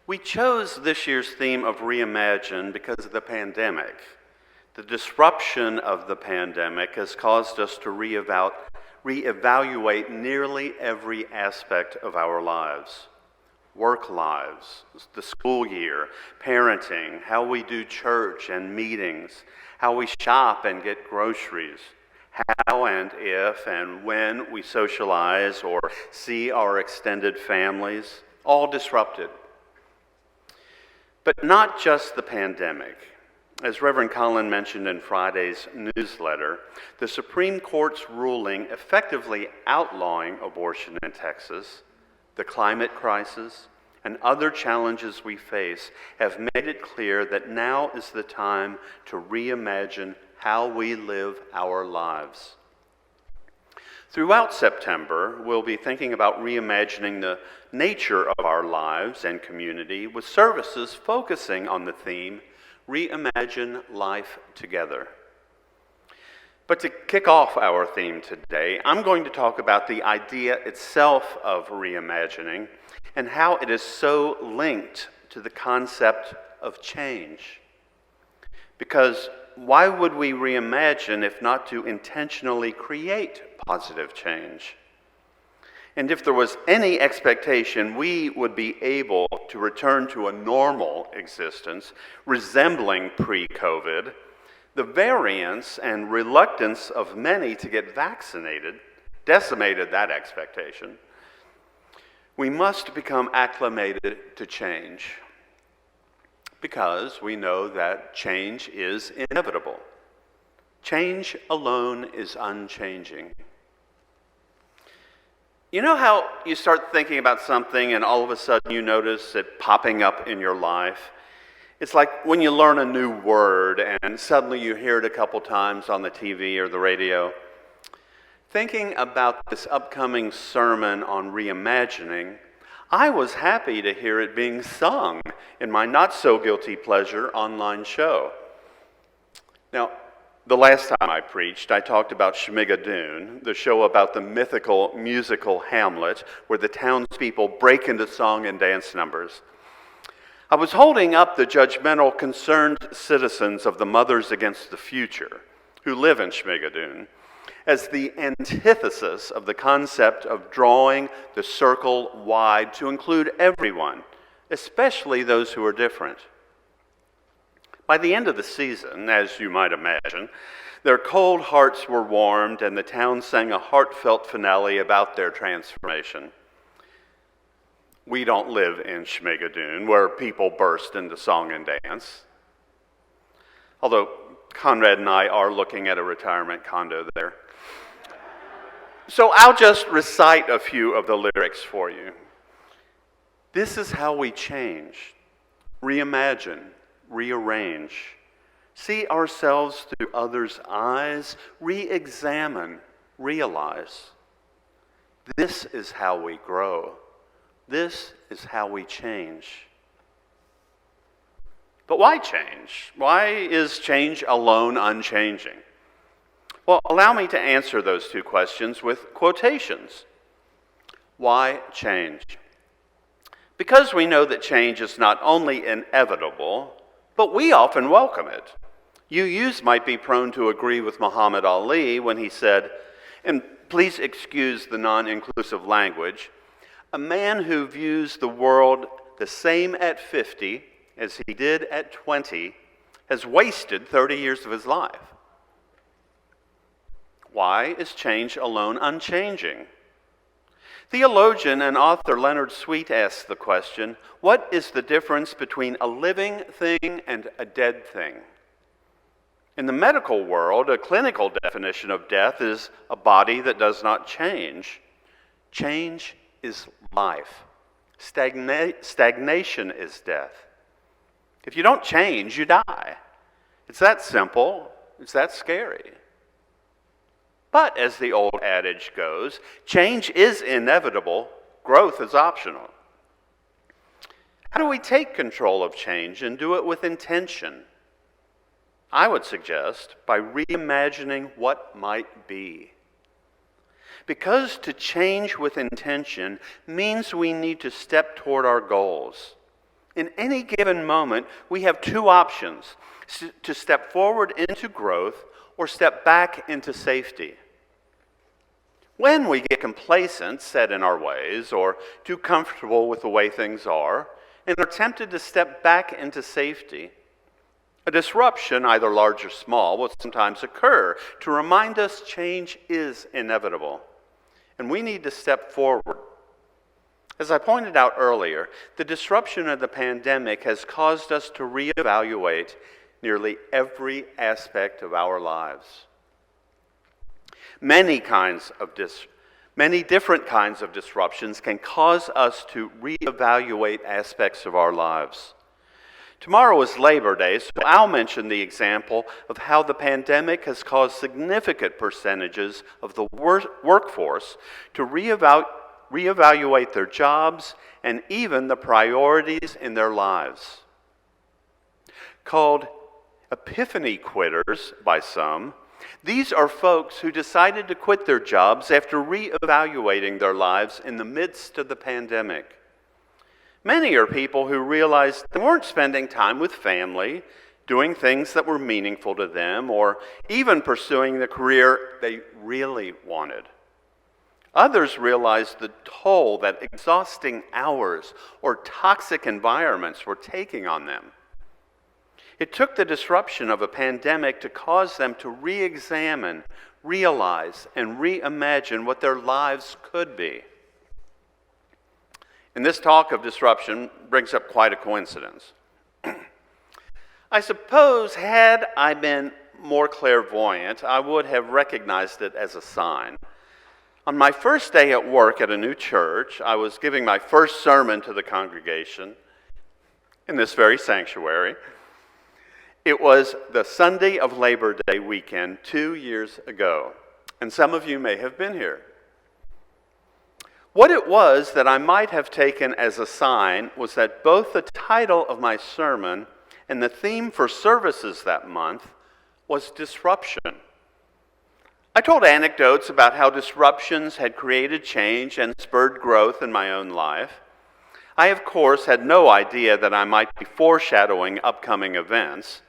We chose this year's theme of Reimagine because of the pandemic. The disruption of the pandemic has caused us to reevaluate nearly every aspect of our lives. Work lives, the school year, parenting, how we do church and meetings, how we shop and get groceries, how and if and when we socialize or see our extended families, all disrupted. But not just the pandemic. As Reverend Colin mentioned in Friday's newsletter, the Supreme Court's ruling effectively outlawing abortion in Texas, the climate crisis, and other challenges we face have made it clear that now is the time to reimagine how we live our lives. Throughout September, we'll be thinking about reimagining the nature of our lives and community with services focusing on the theme, Reimagine Life Together. But to kick off our theme today, I'm going to talk about the idea itself of reimagining and how it is so linked to the concept of change. Because why would we reimagine if not to intentionally create positive change? And if there was any expectation we would be able to return to a normal existence resembling pre-COVID, the variance and reluctance of many to get vaccinated decimated that expectation. We must become acclimated to change because we know that change is inevitable. Change alone is unchanging. You know how you start thinking about something and all of a sudden you notice it popping up in your life? It's like when you learn a new word and suddenly you hear it a couple times on the TV or the radio. Thinking about this upcoming sermon on reimagining, I was happy to hear it being sung in my not-so-guilty pleasure online show. Now, the last time I preached, I talked about Schmigadoon, the show about the mythical musical Hamlet, where the townspeople break into song and dance numbers. I was holding up the judgmental, concerned citizens of the Mothers Against the Future, who live in Schmigadoon, as the antithesis of the concept of drawing the circle wide to include everyone, especially those who are different. By the end of the season, as you might imagine, their cold hearts were warmed and the town sang a heartfelt finale about their transformation. We don't live in Schmigadoon, where people burst into song and dance. Although Conrad and I are looking at a retirement condo there. So I'll just recite a few of the lyrics for you. This is how we change, reimagine, rearrange, see ourselves through others' eyes, re-examine, realize. This is how we grow. This is how we change. But why change? Why is change alone unchanging? Well, allow me to answer those two questions with quotations. Why change? Because we know that change is not only inevitable, but we often welcome it. You youths might be prone to agree with Muhammad Ali when he said, and please excuse the non-inclusive language, a man who views the world the same at 50 as he did at 20 has wasted 30 years of his life. Why is change alone unchanging? Theologian and author Leonard Sweet asks the question, what is the difference between a living thing and a dead thing? In the medical world, a clinical definition of death is a body that does not change. Change is life. Stagnation is death. If you don't change, you die. It's that simple. It's that scary. But as the old adage goes, change is inevitable, growth is optional. How do we take control of change and do it with intention? I would suggest by reimagining what might be. Because to change with intention means we need to step toward our goals. In any given moment, we have two options: to step forward into growth or step back into safety. When we get complacent, set in our ways, or too comfortable with the way things are, and are tempted to step back into safety, a disruption, either large or small, will sometimes occur to remind us change is inevitable, and we need to step forward. As I pointed out earlier, the disruption of the pandemic has caused us to reevaluate nearly every aspect of our lives. Many different kinds of disruptions can cause us to reevaluate aspects of our lives. Tomorrow is Labor Day, so I'll mention the example of how the pandemic has caused significant percentages of the workforce to reevaluate their jobs and even the priorities in their lives. Called Epiphany Quitters by some, these are folks who decided to quit their jobs after reevaluating their lives in the midst of the pandemic. Many are people who realized they weren't spending time with family, doing things that were meaningful to them, or even pursuing the career they really wanted. Others realized the toll that exhausting hours or toxic environments were taking on them. It took the disruption of a pandemic to cause them to re-examine, realize, and reimagine what their lives could be. And this talk of disruption brings up quite a coincidence. I suppose had I been more clairvoyant, I would have recognized it as a sign. On my first day at work at a new church, I was giving my first sermon to the congregation in this very sanctuary. It was the Sunday of Labor Day weekend 2 years ago, and some of you may have been here. What it was that I might have taken as a sign was that both the title of my sermon and the theme for services that month was disruption. I told anecdotes about how disruptions had created change and spurred growth in my own life. I, of course, had no idea that I might be foreshadowing upcoming events.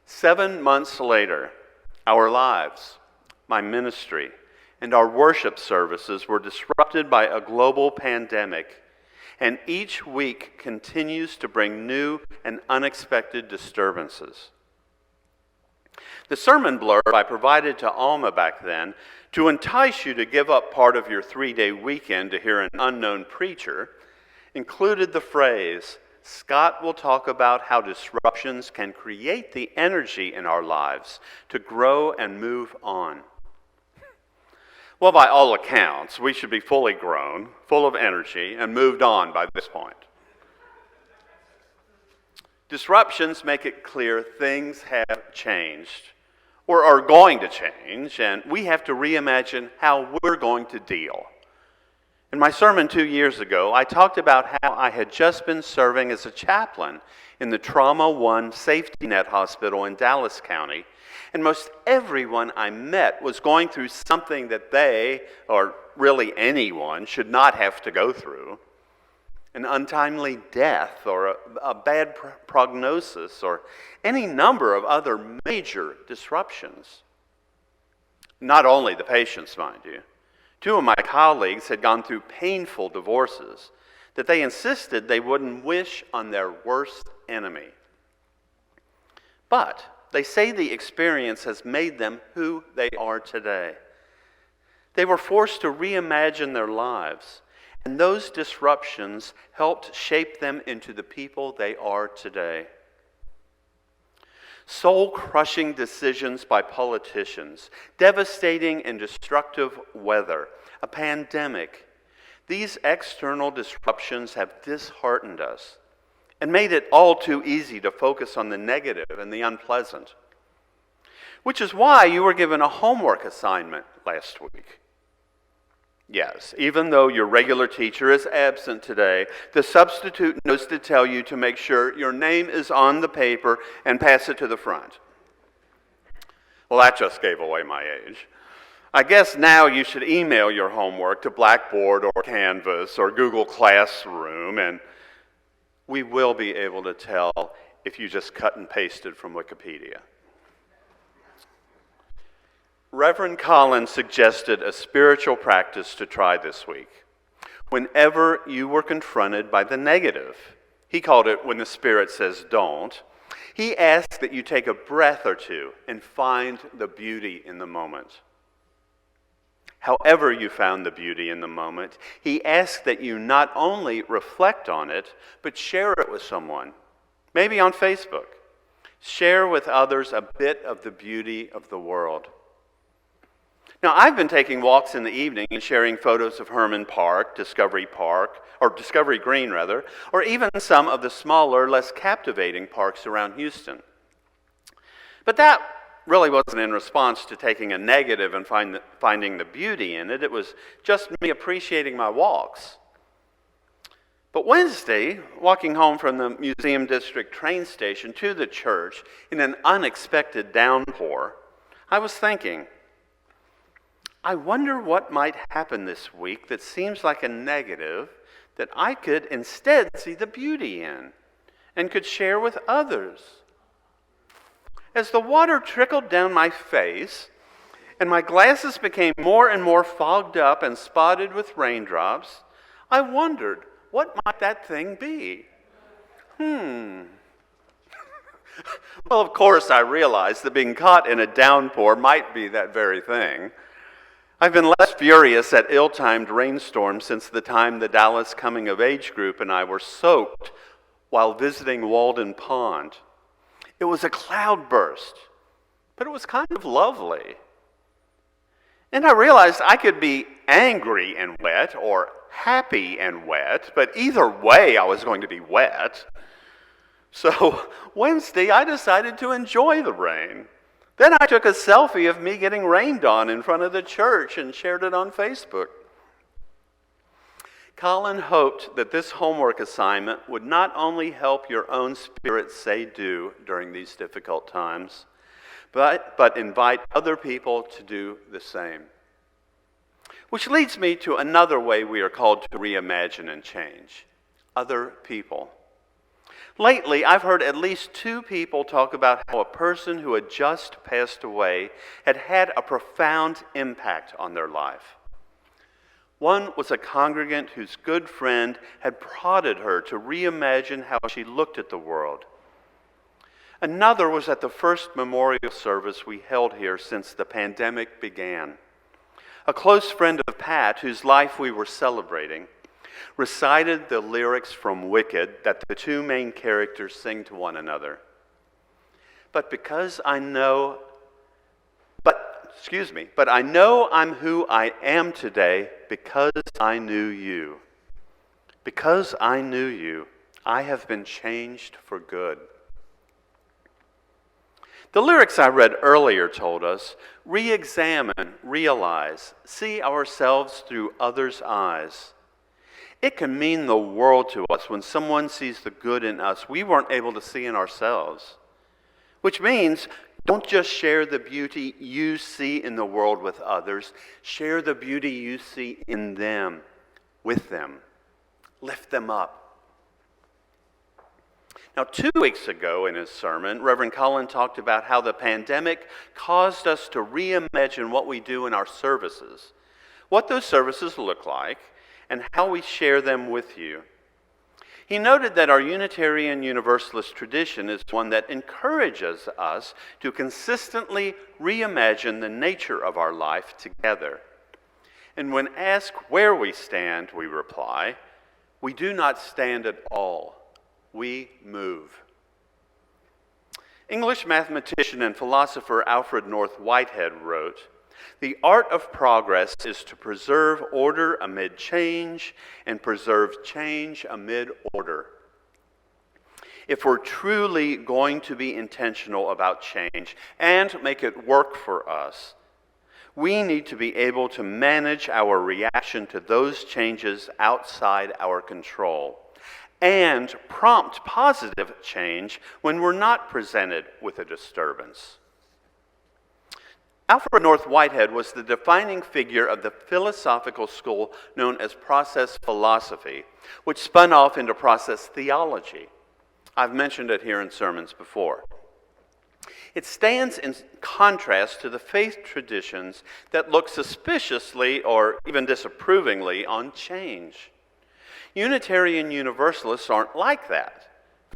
7 months later, our lives, my ministry, and our worship services were disrupted by a global pandemic, and each week continues to bring new and unexpected disturbances. The sermon blurb I provided to Alma back then to entice you to give up part of your 3-day weekend to hear an unknown preacher included the phrase, "Scott will talk about how disruptions can create the energy in our lives to grow and move on." Well, by all accounts, we should be fully grown, full of energy, and moved on by this point. Disruptions make it clear things have changed, or are going to change, and we have to reimagine how we're going to deal. In my sermon 2 years ago, I talked about how I had just been serving as a chaplain in the Trauma 1 Safety Net Hospital in Dallas County, and most everyone I met was going through something that they, or really anyone, should not have to go through. An untimely death, or a bad prognosis, or any number of other major disruptions. Not only the patients, mind you. 2 of my colleagues had gone through painful divorces that they insisted they wouldn't wish on their worst enemy. But they say the experience has made them who they are today. They were forced to reimagine their lives, and those disruptions helped shape them into the people they are today. Soul-crushing decisions by politicians, devastating and destructive weather, a pandemic. These external disruptions have disheartened us and made it all too easy to focus on the negative and the unpleasant. Which is why you were given a homework assignment last week. Yes, even though your regular teacher is absent today, the substitute knows to tell you to make sure your name is on the paper and pass it to the front. Well, that just gave away my age. I guess now you should email your homework to Blackboard or Canvas or Google Classroom, and we will be able to tell if you just cut and pasted from Wikipedia. Reverend Collins suggested a spiritual practice to try this week. Whenever you were confronted by the negative, he called it when the Spirit says don't, he asked that you take a breath or two and find the beauty in the moment. However you found the beauty in the moment, he asked that you not only reflect on it, but share it with someone, maybe on Facebook. Share with others a bit of the beauty of the world. Now, I've been taking walks in the evening and sharing photos of Herman Park, Discovery Green, or even some of the smaller, less captivating parks around Houston. But that really wasn't in response to taking a negative and finding the beauty in it. It was just me appreciating my walks. But Wednesday, walking home from the Museum District train station to the church in an unexpected downpour, I was thinking, I wonder what might happen this week that seems like a negative that I could instead see the beauty in and could share with others. As the water trickled down my face and my glasses became more and more fogged up and spotted with raindrops, I wondered, what might that thing be? Well, of course, I realized that being caught in a downpour might be that very thing. I've been less furious at ill-timed rainstorms since the time the Dallas coming-of-age group and I were soaked while visiting Walden Pond. It was a cloudburst, but it was kind of lovely. And I realized I could be angry and wet or happy and wet, but either way I was going to be wet. So Wednesday I decided to enjoy the rain. Then I took a selfie of me getting rained on in front of the church and shared it on Facebook. Colin hoped that this homework assignment would not only help your own spirit say do during these difficult times, but invite other people to do the same. Which leads me to another way we are called to reimagine and change: other people. Lately, I've heard at least 2 people talk about how a person who had just passed away had had a profound impact on their life. One was a congregant whose good friend had prodded her to reimagine how she looked at the world. Another was at the first memorial service we held here since the pandemic began. A close friend of Pat, whose life we were celebrating, recited the lyrics from Wicked that the 2 main characters sing to one another. But I know I'm who I am today because I knew you. Because I knew you, I have been changed for good. The lyrics I read earlier told us, re-examine, realize, see ourselves through others' eyes. It can mean the world to us when someone sees the good in us we weren't able to see in ourselves. Which means, don't just share the beauty you see in the world with others. Share the beauty you see in them, with them. Lift them up. Now, 2 weeks ago in his sermon, Reverend Colin talked about how the pandemic caused us to reimagine what we do in our services, what those services look like, and how we share them with you. He noted that our Unitarian Universalist tradition is one that encourages us to consistently reimagine the nature of our life together. And when asked where we stand, we reply, we do not stand at all. We move. English mathematician and philosopher Alfred North Whitehead wrote, "The art of progress is to preserve order amid change and preserve change amid order." If we're truly going to be intentional about change and make it work for us, we need to be able to manage our reaction to those changes outside our control and prompt positive change when we're not presented with a disturbance. Alfred North Whitehead was the defining figure of the philosophical school known as process philosophy, which spun off into process theology. I've mentioned it here in sermons before. It stands in contrast to the faith traditions that look suspiciously or even disapprovingly on change. Unitarian Universalists aren't like that.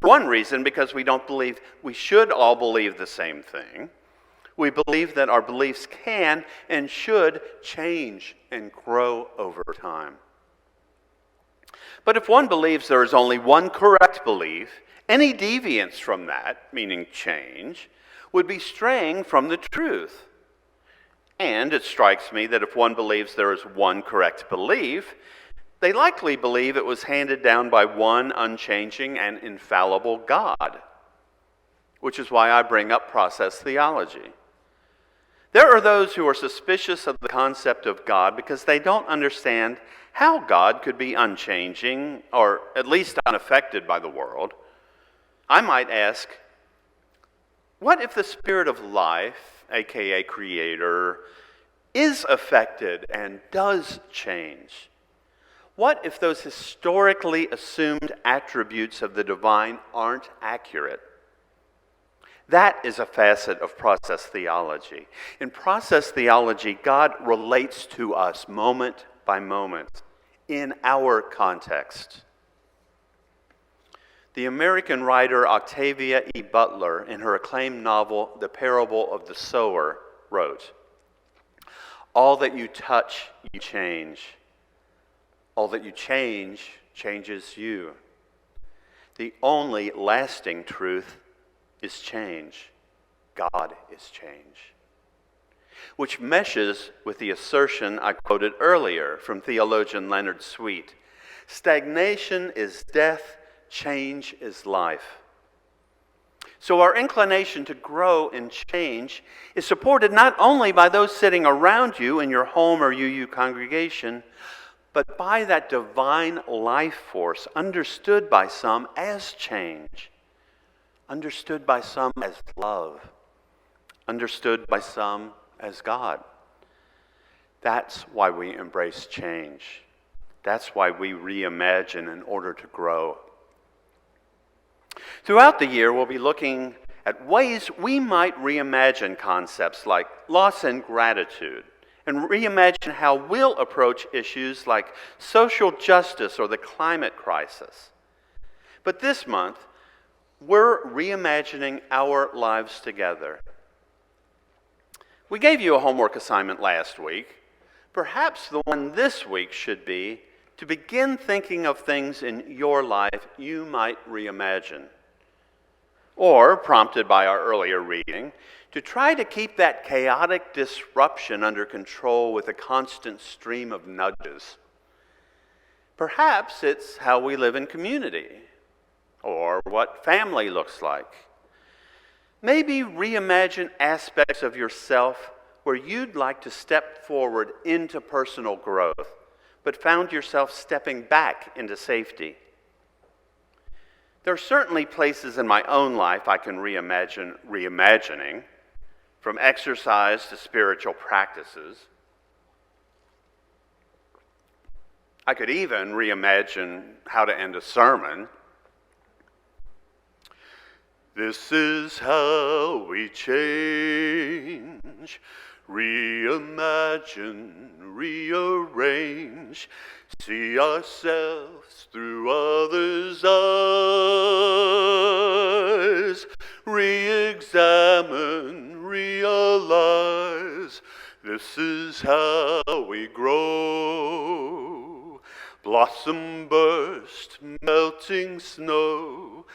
For one reason, because we don't believe we should all believe the same thing. We believe that our beliefs can and should change and grow over time. But if one believes there is only one correct belief, any deviance from that, meaning change, would be straying from the truth. And it strikes me that if one believes there is one correct belief, they likely believe it was handed down by one unchanging and infallible God, which is why I bring up process theology. There are those who are suspicious of the concept of God because they don't understand how God could be unchanging, or at least unaffected by the world. I might ask, what if the spirit of life, aka Creator, is affected and does change? What if those historically assumed attributes of the divine aren't accurate? That is a facet of process theology. In process theology, God relates to us moment by moment in our context. The American writer Octavia E. Butler, in her acclaimed novel, The Parable of the Sower, wrote, "All that you touch, you change. All that you change, changes you. The only lasting truth is change. God is change." Which meshes with the assertion I quoted earlier from theologian Leonard Sweet. Stagnation is death, change is life. So our inclination to grow and change is supported not only by those sitting around you in your home or UU congregation, but by that divine life force understood by some as change, understood by some as love, understood by some as God. That's why we embrace change. That's why we reimagine in order to grow. Throughout the year, we'll be looking at ways we might reimagine concepts like loss and gratitude, and reimagine how we'll approach issues like social justice or the climate crisis. But this month, we're reimagining our lives together. We gave you a homework assignment last week. Perhaps the one this week should be to begin thinking of things in your life you might reimagine. Or, prompted by our earlier reading, to try to keep that chaotic disruption under control with a constant stream of nudges. Perhaps it's how we live in community, or what family looks like. Maybe reimagine aspects of yourself where you'd like to step forward into personal growth, but found yourself stepping back into safety. There are certainly places in my own life I can reimagine reimagining, from exercise to spiritual practices. I could even reimagine how to end a sermon. This is how we change, reimagine, rearrange, see ourselves through others' eyes, re-examine, realize, this is how we grow. Blossom burst, melting snow,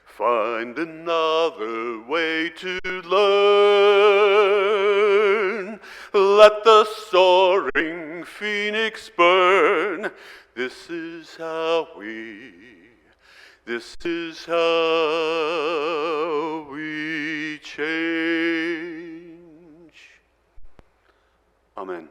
find another way to learn. Let the soaring phoenix burn. This is how we change. Amen.